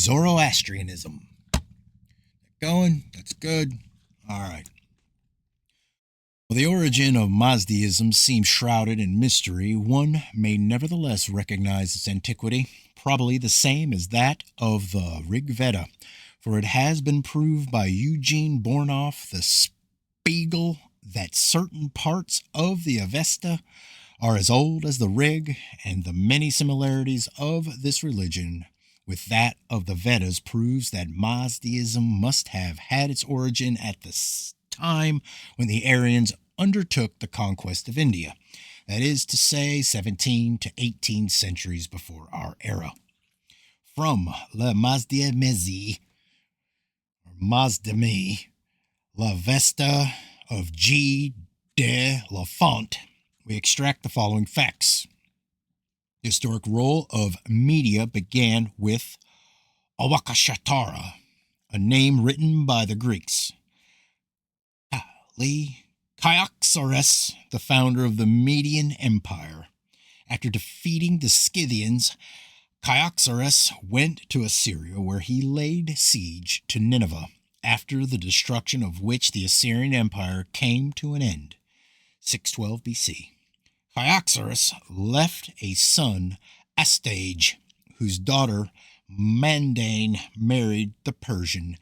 Zoroastrianism. Going? That's good. All right. While the origin of Mazdaism seems shrouded in mystery, one may nevertheless recognize its antiquity, probably the same as that of the Rig Veda, for it has been proved by Eugene Bornoff, the Spiegel, that certain parts of the Avesta are as old as the Rig, and the many similarities of this religion with that of the Vedas proves that Mazdaism must have had its origin at the time when the Aryans undertook the conquest of India, that is to say 17 to 18 centuries before our era. From Le Mazdamesi, or Mazdami, La Vesta of G. de la Font, we extract the following facts. The historic role of media began with Awakashatara, a name written by the Greeks. Kyaxares, the founder of the Median Empire. After defeating the Scythians, Kyaxares went to Assyria, where he laid siege to Nineveh, after the destruction of which the Assyrian Empire came to an end, 612 BC. Kyaxares left a son, Astage, whose daughter Mandane married the Persian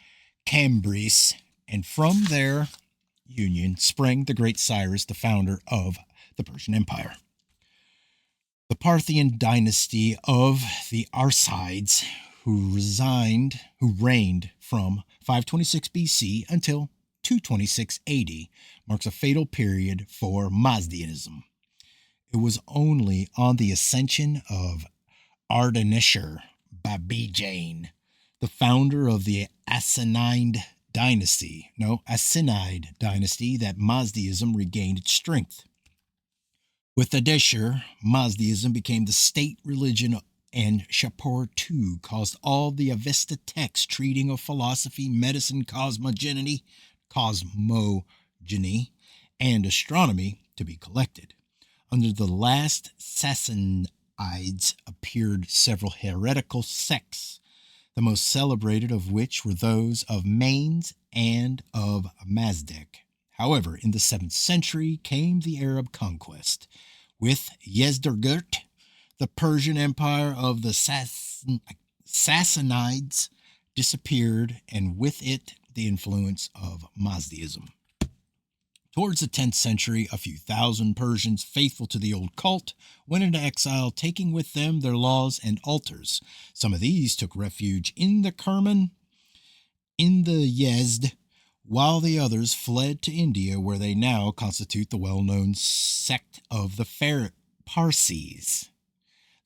Cambrys, and from their union sprang the great Cyrus, the founder of the Persian Empire. The Parthian dynasty of the Arsacids, who reigned from 526 BC until 226 AD, marks a fatal period for Mazdaism. It was only on the ascension of Ardhanishir Babijane, the founder of the Assanide dynasty, that Mazdaism regained its strength. With Adeshir, Mazdaism became the state religion, and Shapur II caused all the Avesta texts treating of philosophy, medicine, cosmogony, and astronomy to be collected. Under the last Sassanids appeared several heretical sects, the most celebrated of which were those of Mainz and of Mazdek. However, in the 7th century came the Arab conquest. With Yezdergurt, the Persian Empire of the Sassanids disappeared, and with it the influence of Mazdaism. Towards the 10th century, a few thousand Persians faithful to the old cult went into exile, taking with them their laws and altars. Some of these took refuge in the Kerman, in the Yezd, while the others fled to India, where they now constitute the well-known sect of the Parsis.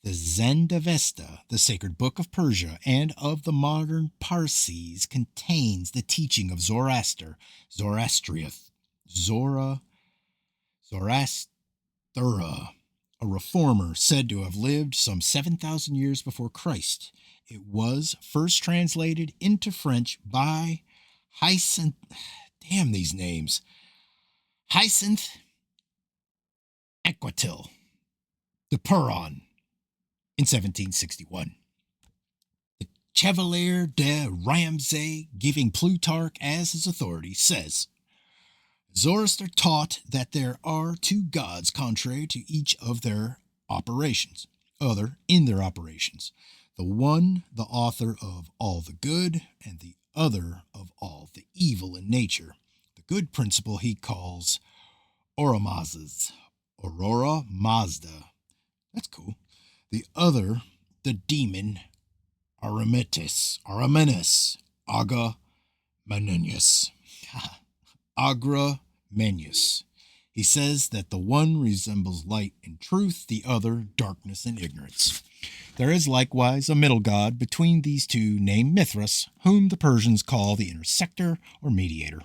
The Zendavesta, the sacred book of Persia and of the modern Parsis, contains the teaching of Zoroaster, Zoroastrua, a reformer said to have lived some 7,000 years before Christ. It was first translated into French by Hyacinth Anquetil de Perron in 1761. The Chevalier de Ramsay, giving Plutarch as his authority, says, Zoroaster taught that there are two gods contrary to each of their operations, the one the author of all the good, and the other of all the evil in nature. The good principle he calls Aurora Mazda. That's cool. The other, the demon Aramenus, Agramenius. He says that the one resembles light and truth, the other darkness and ignorance. There is likewise a middle god between these two named Mithras, whom the Persians call the intersector or mediator.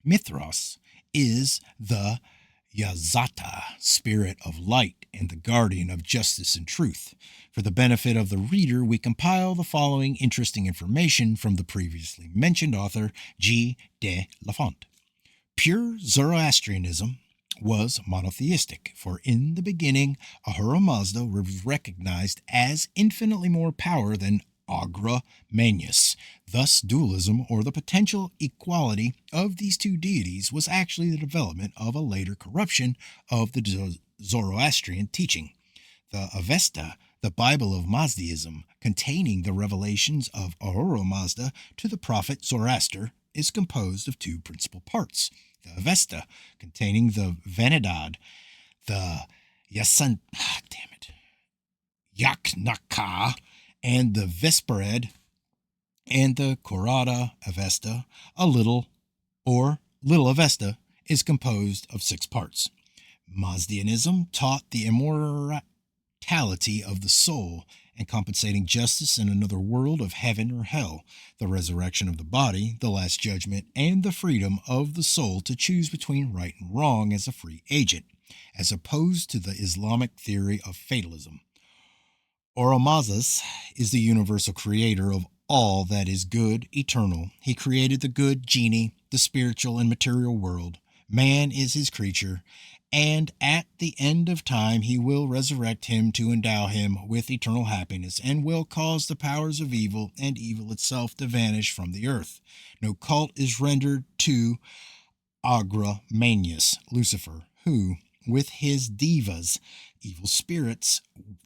Mithras is the Yazata, spirit of light, and the guardian of justice and truth. For the benefit of the reader, we compile the following interesting information from the previously mentioned author, G. de la Font. Pure Zoroastrianism was monotheistic, for in the beginning Ahura Mazda was recognized as infinitely more power than Agra Manius. Thus, dualism, or the potential equality of these two deities, was actually the development of a later corruption of the Zoroastrian teaching. The Avesta, the Bible of Mazdaism, containing the revelations of Ahura Mazda to the prophet Zoroaster, is composed of two principal parts. The Avesta, containing the Vanidad, the Yaknaka, and the Vespered, and the Korada Avesta, Little Avesta, is composed of 6 parts. Mazdianism taught the immortality of the soul and compensating justice in another world of heaven or hell, the resurrection of the body, the last judgment, and the freedom of the soul to choose between right and wrong as a free agent, as opposed to the Islamic theory of fatalism. Oromazes is the universal creator of all that is good, eternal. He created the good genie, the spiritual and material world. Man is his creature, and at the end of time he will resurrect him to endow him with eternal happiness, and will cause the powers of evil and evil itself to vanish from the earth. No cult is rendered to Agra Manius, Lucifer, who, with his devas, evil spirits,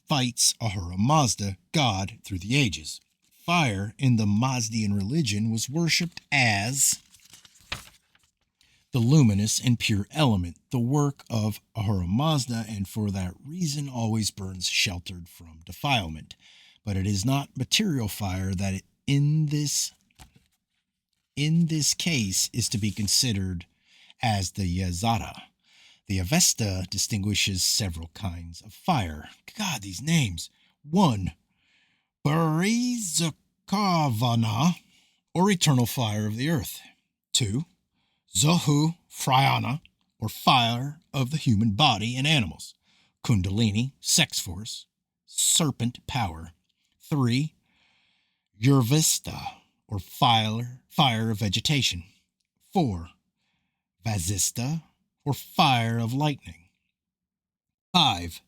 fights Ahura Mazda, God, through the ages. Fire in the Mazdian religion was worshipped as the luminous and pure element, the work of Ahura Mazda, and for that reason always burns sheltered from defilement. But it is not material fire that in this case is to be considered as the Yazada. The Avesta distinguishes several kinds of fire. God, these names. 1. Barizakavana, or eternal fire of the earth. 2. Zohu Phrayana, or fire of the human body and animals. Kundalini, sex force. Serpent power. 3. Urvista, or fire of vegetation. 4. Vasista, or fire of lightning. 5.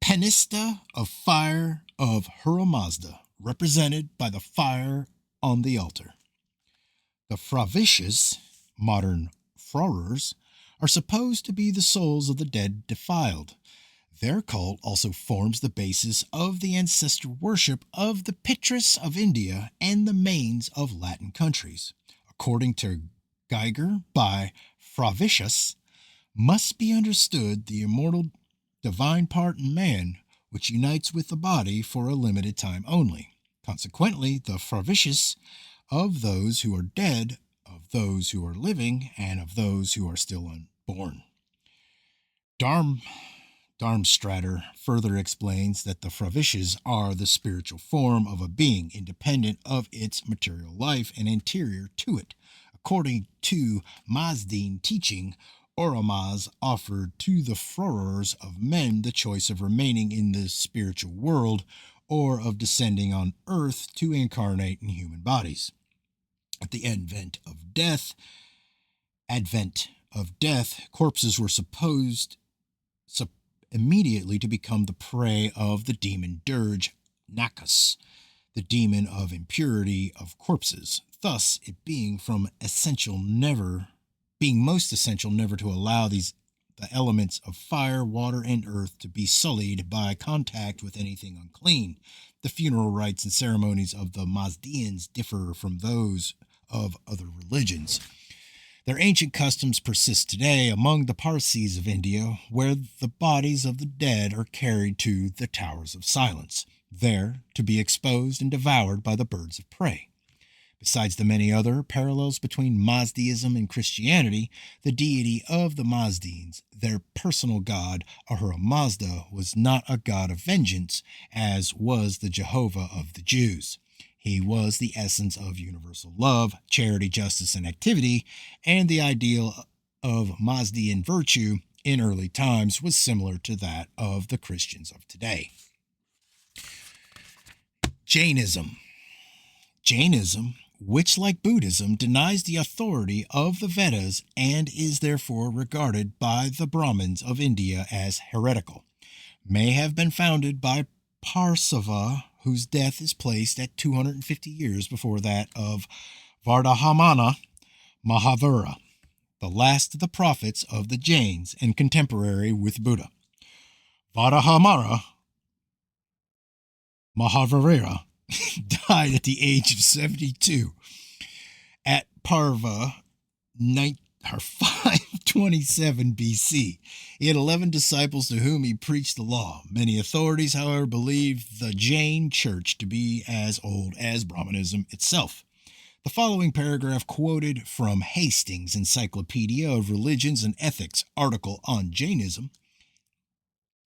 Penista, of fire of Ahura Mazda, represented by the fire on the altar. The Fravishes, modern Frorers, are supposed to be the souls of the dead defiled. Their cult also forms the basis of the ancestor worship of the Pitris of India and the Manes of Latin countries. According to Geiger, by Fravishus must be understood the immortal divine part in man, which unites with the body for a limited time only. Consequently, the Fravishus of those who are dead, of those who are living, and of those who are still unborn. Darmstrater further explains that the Fravishas are the spiritual form of a being independent of its material life and anterior to it. According to Mazdean teaching, Oromaz offered to the Frorers of men the choice of remaining in the spiritual world or of descending on earth to incarnate in human bodies. At the advent of death, corpses were supposed immediately to become the prey of the demon dirge Nakas, the demon of impurity of corpses, thus it being most essential never to allow the elements of fire, water, and earth to be sullied by contact with anything unclean. The funeral rites and ceremonies of the Mazdians differ from those of other religions. Their ancient customs persist today among the Parsis of India, where the bodies of the dead are carried to the Towers of Silence, there to be exposed and devoured by the birds of prey. Besides the many other parallels between Mazdaism and Christianity, the deity of the Mazdeans, their personal god, Ahura Mazda, was not a god of vengeance, as was the Jehovah of the Jews. He was the essence of universal love, charity, justice, and activity, and the ideal of Mazdean virtue in early times was similar to that of the Christians of today. Jainism, which, like Buddhism, denies the authority of the Vedas and is therefore regarded by the Brahmins of India as heretical, may have been founded by Parsava, whose death is placed at 250 years before that of Vardhamana Mahavira, the last of the prophets of the Jains and contemporary with Buddha. Vardhamana Mahavira died at the age of 72 at Parva 527 BC. He had 11 disciples to whom he preached the law. Many authorities, however, believe the Jain church to be as old as Brahmanism itself. The following paragraph, quoted from Hastings' Encyclopedia of Religions and Ethics article on Jainism,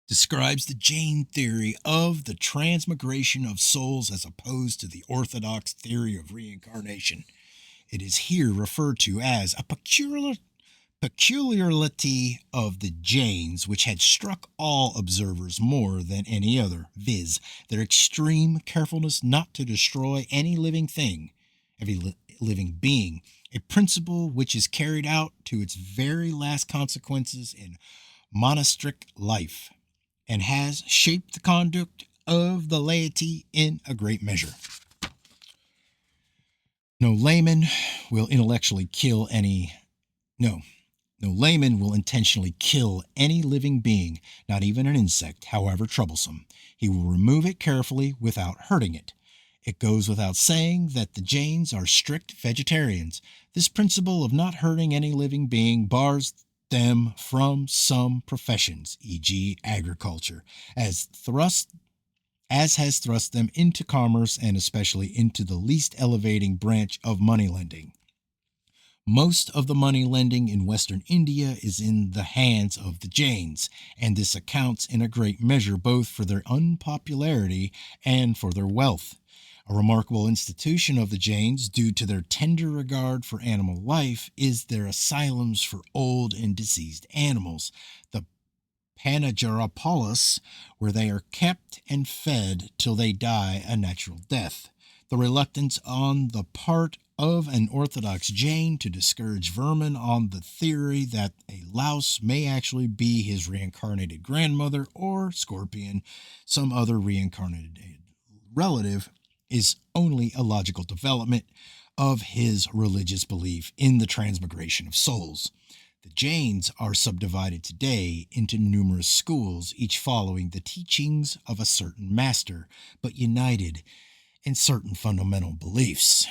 describes the Jain theory of the transmigration of souls as opposed to the orthodox theory of reincarnation. It is here referred to as a peculiarity of the Jains which had struck all observers more than any other, viz., their extreme carefulness not to destroy any living thing, every living being, a principle which is carried out to its very last consequences in monastic life, and has shaped the conduct of the laity in a great measure. No layman will intentionally kill any living being, not even an insect, however troublesome. He will remove it carefully without hurting it. It goes without saying that the Jains are strict vegetarians. This principle of not hurting any living being bars them from some professions, e.g., agriculture, as has thrust them into commerce and especially into the least elevating branch of money lending. Most of the money lending in Western India is in the hands of the Jains, and this accounts in a great measure both for their unpopularity and for their wealth. A remarkable institution of the Jains, due to their tender regard for animal life, is their asylums for old and diseased animals, the Panajarapalas, where they are kept and fed till they die a natural death. The reluctance on the part of an Orthodox Jain to discourage vermin on the theory that a louse may actually be his reincarnated grandmother or scorpion, some other reincarnated relative, is only a logical development of his religious belief in the transmigration of souls. The Jains are subdivided today into numerous schools, each following the teachings of a certain master, but united in certain fundamental beliefs.